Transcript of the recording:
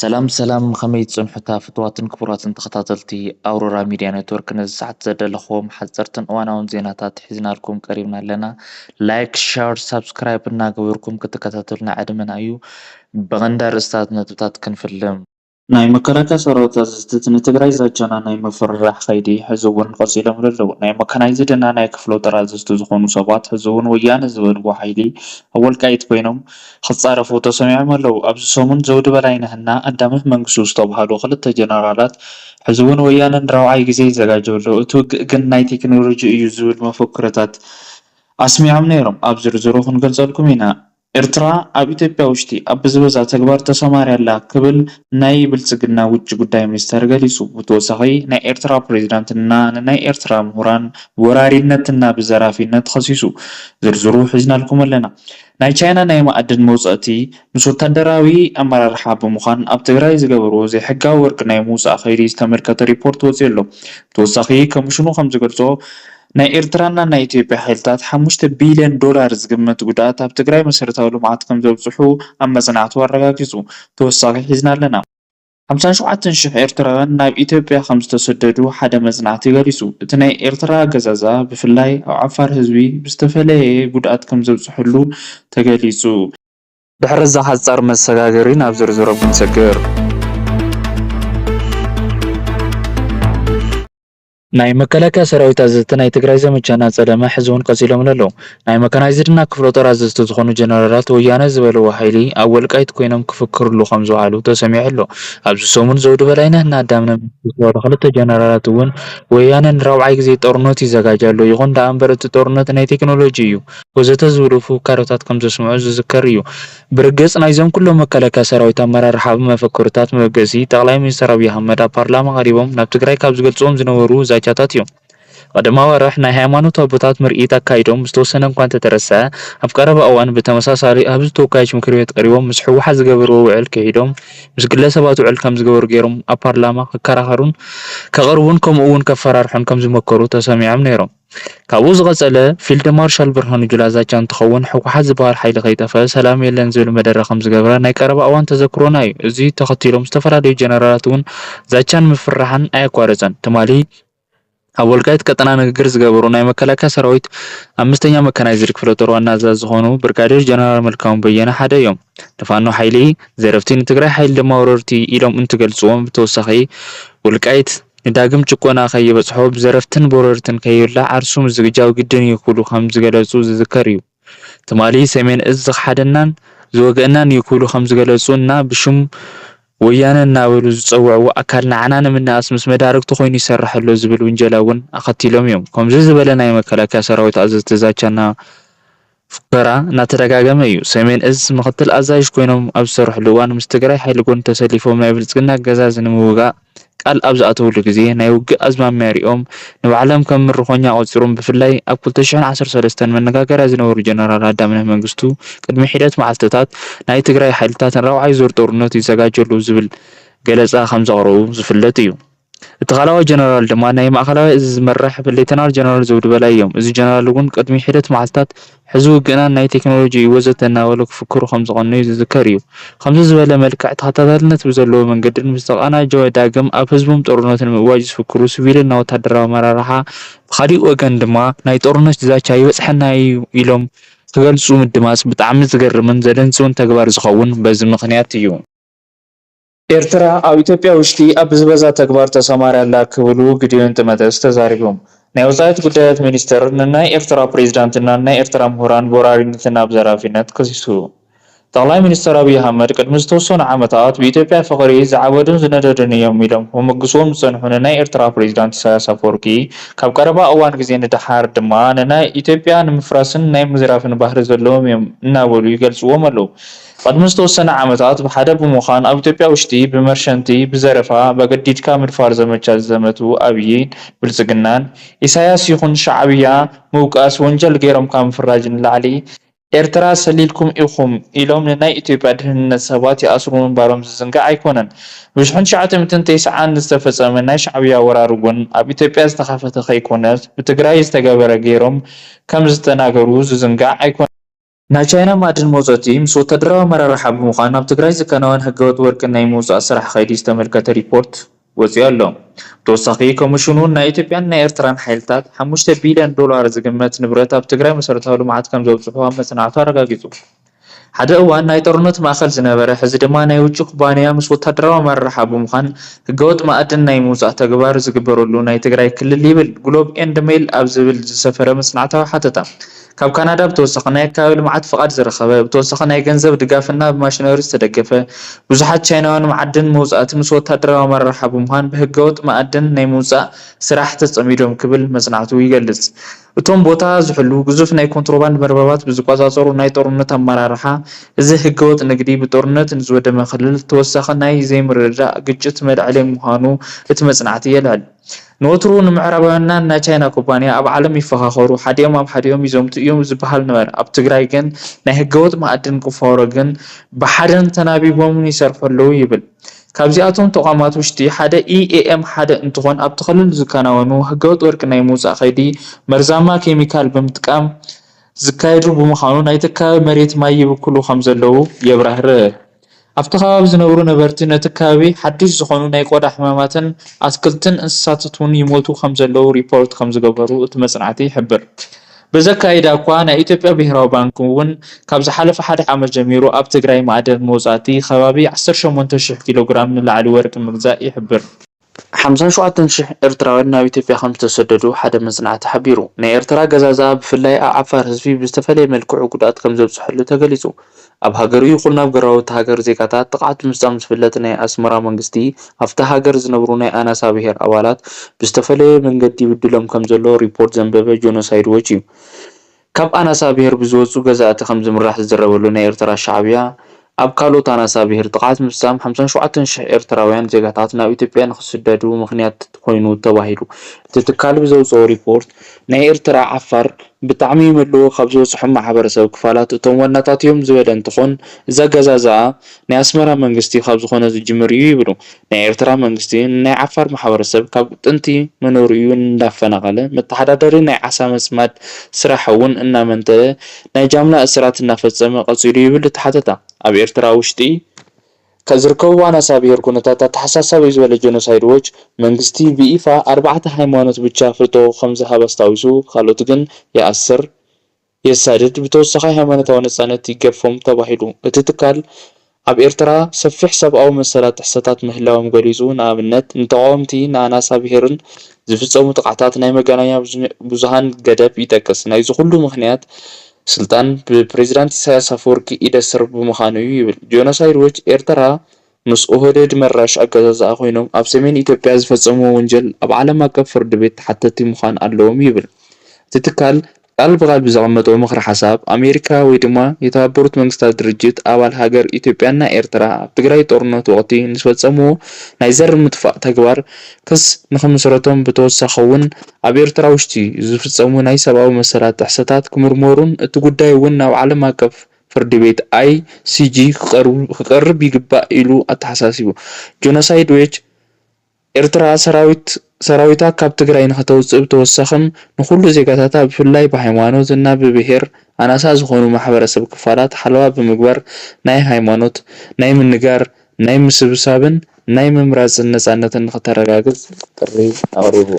ሰላም ከመይ ፅንሑታ ፍትዋትን ክቡራትን ተኸታተልቲ ኣውሮራ ሚድያ ኔትወርክ ነዚ ሰዓት ዘደለኽዎም ሓፀርትን እዋናውን ዜናታት ሒዝናልኩም ቀሪብና ኣለና። ላይክ ሸር ሳብስክራይብ እናገበርኩም ክትከታተሉና ዕድመና እዩ። ብቐንዳ ርእስታት ነጥብታት ክንፍልም ናይ መከላከያ ሰራዊታት ዝትት ንትግራይ ዘጀና ናይ ምፍርራሕ ከይዲ ሕዚ እውን ቀፂሎም ኣለዉ። ናይ መካናይዝድና ናይ ክፍለ ጦር ኣዘዝቲ ዝኾኑ ሰባት ሕዚ እውን ወያነ ዝበልዎ ሓይሊ ኣብ ወልቃይት ኮይኖም ክፃረፉ ተሰሚዖም ኣለዉ። ኣብዚ ሰሙን ዘውዲ በላይነህና ቀዳምት መንግስቱ ዝተባሃሉ ክልተ ጀነራላት ሕዚ እውን ወያነ ንራብዓይ ግዜ ይዘጋጀው ኣለዉ። እቲ ውግእ ግን ናይ ቴክኖሎጂ እዩ ዝብል መፈክርታት ኣስሚዖም ነይሮም። ኣብ ዝርዝሩ ክንገልፀልኩም ኢና። ኤርትራ ኣብ ኢትዮጵያ ውሽጢ ኣብ ብዝበዛ ተግባር ተሰማርያ ኣላ ክብል ናይ ብልጽግና ውጭ ጉዳይ ሚኒስተር ገሊጹ። ብተወሳኺ ናይ ኤርትራ ፕሬዚዳንትና ንናይ ኤርትራ ምሁራን ወራሪነትና ብዘራፊነት ከሲሱ። ዝርዝሩ ሒዝናልኩም ኣለና። ናይ ቻይና ናይ ማዕድን መውፅእቲ ምስ ወታደራዊ ኣመራርሓ ብምዃን ኣብ ትግራይ ዝገበርዎ ዘይሕጋዊ ወርቂ ናይ ምውፃእ ከይዲ ዝተመልከተ ሪፖርት ወፂኡ ኣሎ። ብተወሳኺ ኮሚሽኑ ከም ዝገልጾ ናይ ኤርትራና ናይ ኢትዮጵያ ሓይልታት 5 ቢልዮን ዶላር ዝግመት ጉድኣት ኣብ ትግራይ መሰረታዊ ልምዓት ከም ዘብፅሑ ኣብ መጽናዕቱ ኣረጋጊጹ። ተወሳኺ ሒዝና ኣለና። 57,000 ኤርትራውያን ናብ ኢትዮጵያ ከም ዝተሰደዱ ሓደ መጽናዕቲ ገሊጹ። እቲ ናይ ኤርትራ ገዛዛ ብፍላይ ኣብ ዓፋር ህዝቢ ብዝተፈለየ ጉድኣት ከም ዘብፅሐሉ ተገሊጹ። ድሕሪ እዚ ሓጻር መሰጋገሪ ናብ ዝርዝሮም ክንሰግር ናይ መከላከያ ሰራዊት ኣዘዝቲ ናይ ትግራይ ዘመቻና ፀለመ ሕዚ እውን ቀፂሎም ኣለዉ። ናይ መካናይዝድና ክፍለ ጦር ኣዘዝቲ ዝኾኑ ጀነራላት ወያነ ዝበልዎ ሓይሊ ኣብ ወልቃይት ኮይኖም ክፍክርሉ ከም ዝውዕሉ ተሰሚዑ ኣሎ። ኣብዚ ሰሙን ዘውዲ በላይነህ እናዳምነ ዝተባሃሉ ክልተ ጀነራላት እውን ወያነ ንራብዓይ ግዜ ጦርነት ይዘጋጅ ኣሎ ይኹን ዳኣ እምበር እቲ ጦርነት ናይ ቴክኖሎጂ እዩ ወዘተ ዝብሉ ፉካሮታት ከም ዘስምዑ ዝዝከር እዩ። ብርግጽ ናይዞም ኩሎም መከላከያ ሰራዊት ኣመራርሓ ብመፈክርታት መበገሲ ጠቅላይ ሚኒስትር ኣብይ ኣሕመድ ኣብ ፓርላማ ቀሪቦም ናብ ትግራይ ካብ ዝገልጽዎም ዝነበሩ ዛቻታት እዮም። ቀደማ ወርሕ ናይ ሃይማኖት ኣቦታት ምርኢት ኣካይዶም ዝተወሰነ እኳ እንተተረሰዐ ኣብ ቀረባ እዋን ብተመሳሳሊ ኣብ ተወካዮች ምክር ቤት ቀሪቦም ምስ ሕወሓት ዝገበርዎ ውዕል ከይዶም ምስ ግለሰባት ውዕል ከም ዝገበሩ ገይሮም ኣብ ፓርላማ ክከራኸሩን ከቕርቡን ከምኡ እውን ከፈራርሑን ከም ዝመከሩ ተሰሚዖም ነይሮም። ካብኡ ዝቐፀለ ፊልድ ማርሻል ብርሃኑ ጁላ ዛቻ እንትኸውን ሕወሓት ዝበሃል ሓይሊ ከይጠፍአ ሰላም የለን ዝብል መደረ ከም ዝገበረ ናይ ቀረባ እዋን ተዘክሮና እዩ። እዚ ተኸቲሎም ዝተፈላለዩ ጀነራላት እውን ዛቻን ምፍራሕን ኣያቋረፀን። ትማሊ ኣብ ወልቃይት ቀጠና ንግግር ዝገበሩ ናይ መከላከያ ሰራዊት 5ኛ መካናይዝድ ክፍለ ጦር ዋና ኣዛዚ ዝኾኑ ብርጋዴር ጀነራል መልካሙ በየነ ሓደ እዮም። ንፋኖ ሓይሊ ዘረፍቲ ንትግራይ ሓይሊ ድማ ወረርቲ ኢሎም እንትገልጽዎም ብተወሳኺ ወልቃይት ንዳግም ጭቆና ከይበጽሖ ብዘረፍትን በወረርትን ከይብላዕ ዓርሱ ምዝግጃው ግድን ይክሉ ከም ዝገለጹ ዝዝከር እዩ። ትማሊ ሰሜን እዝ ዝሓደናን ዝወገአናን ይክሉ ከም ዝገለጹና ብሽም ወያነ እናበሉ ዝፀውዕዎ ኣካል ንዓና ንምንኣስ ምስ መዳርግቲ ኮይኑ ይሰርሕ ኣሎ ዝብል ውንጀላ እውን ኣኸቲሎም እዮም። ከምዚ ዝበለ ናይ መከላከያ ሰራዊት ኣዘዝቲ ዛቻና ፉከራ እናተደጋገመ እዩ። ሰሜን እዝ ምክትል ኣዛዥ ኮይኖም ኣብ ዝሰርሕሉ እዋን ምስ ትግራይ ሓይሊ ጎን ተሰሊፎም ናይ ብልጽግና ኣገዛዝ ንምውጋእ ቃል ኣብ ዝኣተውሉ ግዜ ናይ ውግእ ኣዝማምያ ሪኦም ንባዕሎም ከም ምርኮኛ ቆፂሮም ብፍላይ ኣብ 2013 መነጋገርያ ዝነበሩ ጀነራል ኣዳምነህ መንግስቱ ቅድሚ ሒደት መዓልትታት ናይ ትግራይ ሓይልታት ንራብዓይ ዙር ጦርነት ይዘጋጀሉ ዝብል ገለጻ ከም ዘቕረቡ ዝፍለጥ እዩ። እቲ ካልኣይ ጀነራል ድማ ናይ ማእከላዊ እዝ ዝመራሕ ሌተናል ጀነራል ዘውዲ በላይ እዮም። እዚ ጀነራል እውን ቅድሚ ሒደት መዓልትታት ሕዚ ውግእና ናይ ቴክኖሎጂ ወዘተ እናበሉ ክፍክሩ ከም ዝቐነዩ ዝዝከር እዩ። ከምዚ ዝበለ መልክዕ ተኸታታልነት ብዘለዎ መንገድን ምስ ተቐናጀወ ዳግም ኣብ ህዝቦም ጦርነት ንምእዋጅ ዝፍክሩ ሲቪልና ወታደራዊ ኣመራርሓ ብኻሊእ ወገን ድማ ናይ ጦርነት ዛቻ ይበፅሐና እዩ ኢሎም ክገልጹ ምድማጽ ብጣዕሚ ዝገርምን ዘደንጽውን ተግባር ዝኸውን በዚ ምክንያት እዩ። ኤርትራ ኣብ ኢትዮጵያ ውሽጢ ኣብ ዝበዛ ተግባር ተሰማርያ ኣላ ክብሉ ግድዮን ጥመተስ ተዛሪቦም። ናይ ወፃኢት ጉዳያት ሚኒስተር ንናይ ኤርትራ ፕሬዚዳንትና ናይ ኤርትራ ምሁራን በወራሪነትና ብዘራፊነት ከሲሱ። ጠቅላይ ሚኒስትር ኣብይ ኣሕመድ ቅድሚ ዝተወሰኑ ዓመታት ብኢትዮጵያ ፍቅሪ ዝዓበዱን ዝነደዱን እዮም ኢሎም ከመግስዎም ዝፀንሑ ንናይ ኤርትራ ፕሬዚዳንት ኢሳያስ ኣፈወርቂ ካብ ቀረባ እዋን ግዜ ንድሓር ድማ ንናይ ኢትዮጵያ ንምፍራስን ናይ ምዝራፍን ባህሪ ዘለዎም እዮም እናበሉ ይገልጽዎም ኣለዉ። ቅድሚ ዝተወሰነ ዓመታት ብሓደ ብምዃን ኣብ ኢትዮጵያ ውሽጢ ብመርሸንቲ ብዘረፋ በገዲድካ ምድፋር ዘመቻ ዝዘመቱ ኣብይን ብልጽግናን ኢሳያስ ይኹን ሻዕብያ ምውቃስ ወንጀል ገይሮም ካብ ምፍራጅ ንላዕሊ ኤርትራ ሰሊልኩም ኢኹም ኢሎም ንናይ ኢትዮጵያ ድህንነት ሰባት ይኣስሩ ምንባሮም ዝዝንጋዕ ኣይኮነን። ብ1990 ዝተፈጸመ ናይ ሻዕብያ ወራር እውን ኣብ ኢትዮጵያ ዝተኸፈተ ከይኮነስ ብትግራይ ዝተገበረ ገይሮም ከም ዝተናገሩ ዝዝንጋዕ ኣይኮነን። ናይ ቻይና ማዕድን መውፀቲ ምስ ወተሃደራዊ ኣመራርሓ ብምዃን ኣብ ትግራይ ዝከናወን ህገወጥ ወርቂ ናይ ምውፃእ ስራሕ ከይዲ ዝተመልከተ ሪፖርት ወፂኡ ኣሎ። ብተወሳኺ ኮሚሽኑ ናይ ኢትዮጵያን ናይ ኤርትራን ሓይልታት 5 ቢልዮን ዶላር ዝግመት ንብረት ኣብ ትግራይ መሰረታዊ ልምዓት ከም ዘብፅሑ ኣብ መፅናዕቱ ኣረጋጊፁ። ሓደ እዋን ናይ ጦርነት ማእከል ዝነበረ ሕዚ ድማ ናይ ውጭ ኩባንያ ምስ ወተሃደራዊ ኣመራርሓ ብምዃን ህገወጥ ማዕድን ናይ ምውፃእ ተግባር ዝግበረሉ ናይ ትግራይ ክልል ይብል ግሎብ ኤንድ ሜል ኣብ ዝብል ዝሰፈረ መፅናዕታዊ ሓተታ። ካብ ካናዳ ብተወሳኺ ናይ ኣካባቢ ልምዓት ፍቃድ ዝረኸበ ብተወሳኺ ናይ ገንዘብ ድጋፍና ብማሽነሪ ዝተደገፈ ብዙሓት ቻይናውያን ማዕድን መውፃእቲ ምስ ወተሃደራዊ ኣመራርሓ ብምዃን ብህገወጥ ማዕድን ናይ ምውፃእ ስራሕ ተፀሚዶም ክብል መፅናዕቱ ይገልፅ። እቶም ቦታ ዝሕሉ ግዙፍ ናይ ኮንትሮባንድ መርበባት ብዝቆፃፀሩ ናይ ጦርነት ኣመራርሓ እዚ ህገወጥ ንግዲ ብጦርነት ንዝወደመ ክልል ተወሳኺ ናይ ዘይምርድዳእ ግጭት መልዕሊ ምዃኑ እቲ መፅናዕቲ የልዕል። ንወትሩ ንምዕራባውያንና ናይ ቻይና ኩባንያ ኣብ ዓለም ይፈኻኸሩ ሓዲኦም ኣብ ሓዲኦም ይዘምቱ እዮም ዝበሃል ነበረ። ኣብ ትግራይ ግን ናይ ህገወጥ ማዕድን ቁፋሮ ግን ብሓደን ተናቢቦም ይሰርሑ ኣለዉ ይብል። ካብዚኣቶም ተቋማት ውሽጢ ሓደ ኢኤኤም ሓደ እንትኾን ኣብቲ ክልል ዝከናወኑ ህገወጥ ወርቂ ናይ ምውፃእ ከይዲ መርዛማ ኬሚካል ብምጥቃም ዝካየዱ ብምዃኑ ናይቲ ከባቢ መሬት ማይ ይብክሉ ከም ዘለዉ የብራህርህ። ኣብቲ ከባቢ ዝነብሩ ነበርቲ ነቲ ከባቢ ሓዱሽ ዝኾኑ ናይ ቆዳ ሕማማትን ኣትክልትን እንስሳታት እውን ይሞቱ ከም ዘለዉ ሪፖርት ከም ዝገበሩ እቲ መፅናዕቲ ይሕብር። ብዘካይዳ እኳ ናይ ኢትዮጵያ ብሄራዊ ባንክ እውን ካብ ዝሓለፈ ሓደ ዓመት ጀሚሩ ኣብ ትግራይ ማዕድን መውፃእቲ ከባቢ 18,000 ኪሎ ግራም ንላዕሊ ወርቂ ምግዛእ ይሕብር። 57,000 ኤርትራውያን ናብ ኢትዮጵያ ከም ዝተሰደዱ ሓደ መፅናዕቲ ሓቢሩ። ናይ ኤርትራ ገዛዛ ብፍላይ ኣብ ዓፋር ህዝቢ ብዝተፈለየ መልክዑ ጉድኣት ከም ዘብፅሐሉ ተገሊፁ። ኣብ ሃገሩ ይኹን ናብ ጎረቤት ሃገር ዜጋታት ጥቅዓት ምስጣም ዝፍለጥ ናይ ኣስመራ መንግስቲ ኣብታ ሃገር ዝነብሩ ናይ ኣናሳ ብሄር ኣባላት ብዝተፈለየ መንገዲ ይብድሎም ከም ዘሎ ሪፖርት ዘንበበ ጆኖሳይድ ዎች እዩ። ካብ ኣናሳ ብሄር ብዝወፁ ገዛእቲ ከም ዝምራሕ ዝዘረበሉ ናይ ኤርትራ ሻዕብያ ኣብ ካልኦት ኣናሳ ብሄር ጥቅዓት ምስጣም 57,000 ኤርትራውያን ዜጋታት ናብ ኢትዮጵያ ንክስደዱ ምክንያት ኮይኑ ተባሂሉ እቲ ትካል ብዘውፅኦ ሪፖርት ናይ ኤርትራ ዓፋር ብጣዕሚ ይመልዎ ካብ ዝበፅሖም ማሕበረሰብ ክፋላት እቶም ዋናታት እዮም ዝበለ እንትኾን እዛ ገዛዝኣ ናይ ኣስመራ መንግስቲ ካብ ዝኾነ ዝጅምር እዩ ይብሉ። ናይ ኤርትራ መንግስቲ ናይ ዓፋር ማሕበረሰብ ካብ ጥንቲ መንበሪኡ እንዳፈናቀለ መተሓዳደሪ ናይ ዓሳ መስማድ ስራሕ እውን እናመንተለ ናይ ጃምላ እስራት እናፈፀመ ቀፂሉ ይብል እቲ ሓተታ። ኣብ ኤርትራ ውሽጢ ከዝርከቡ ኣናሳ ብሄር ኩነታት ኣተሓሳሳቢ ዝበለ ጆኖሳይድ ዎች መንግስቲ ብኢፋ 4 ሃይማኖት ብቻ ፍርቶ ከም ዝሃበ ኣስታዊሱ ካልኦት ግን ይኣስር የሳድድ ብተወሳኺ ሃይማኖታዊ ነፃነት ይገፎም ተባሂሉ። እቲ ትካል ኣብ ኤርትራ ሰፊሕ ሰብኣዊ መሰላት ጥሕሰታት ምህላዎም ገሊፁ ንኣብነት ንተቃወምቲ ንኣናሳ ብሄርን ዝፍፀሙ ጥቃዕታት ናይ መገናኛ ብዙሃን ገደብ ይጠቅስ። ናይዚ ኩሉ ምክንያት ስልጣን ብፕሬዝዳንት ኢሳያስ ኣፈወርቂ ኢደ ስር ብምዃኑ እዩ ይብል ጆኖሳይድ ዎች። ኤርትራ ምስ ኦህዴድ መራሽ ኣገዛዝኣ ኮይኖም ኣብ ሰሜን ኢትዮጵያ ዝፈፀምዎ ወንጀል ኣብ ዓለም ኣቀፍ ፍርዲ ቤት ተሓተቲ ምዃን ኣለዎም ይብል። እቲ ትካል ቃል ብቃል ብዘቐመጠ ምክሪ ሓሳብ ኣሜሪካ ወይ ድማ የተባበሩት መንግስታት ድርጅት ኣባል ሃገር ኢትዮጵያና ኤርትራ ኣብ ትግራይ ጦርነት ወቅቲ ንዝፈፀምዎ ናይ ዘር ምጥፋእ ተግባር ክስ ንክምስረቶም ብተወሳኺ እውን ኣብ ኤርትራ ውሽጢ ዝፍፀሙ ናይ ሰብኣዊ መሰላት ጥሕሰታት ክምርመሩን እቲ ጉዳይ እውን ናብ ዓለም ኣቀፍ ፍርዲ ቤት ICJ ክቀርብ ይግባእ ኢሉ ኣተሓሳሲቡ። ጆኖሳይድ ዎች ኤርትራ ሰራዊታ ካብ ትግራይ ንክተውፅእ ብተወሳኺም ንኩሉ ዜጋታታ ብፍላይ ብሃይማኖት እና ብብሄር ኣናሳ ዝኾኑ ማሕበረሰብ ክፋላት ሓለዋ ብምግባር ናይ ሃይማኖት ናይ ምንጋር ናይ ምስብሳብን ናይ ምምራፅን ነፃነትን ንክተረጋግፅ ጥሪ ኣቅሪቡ።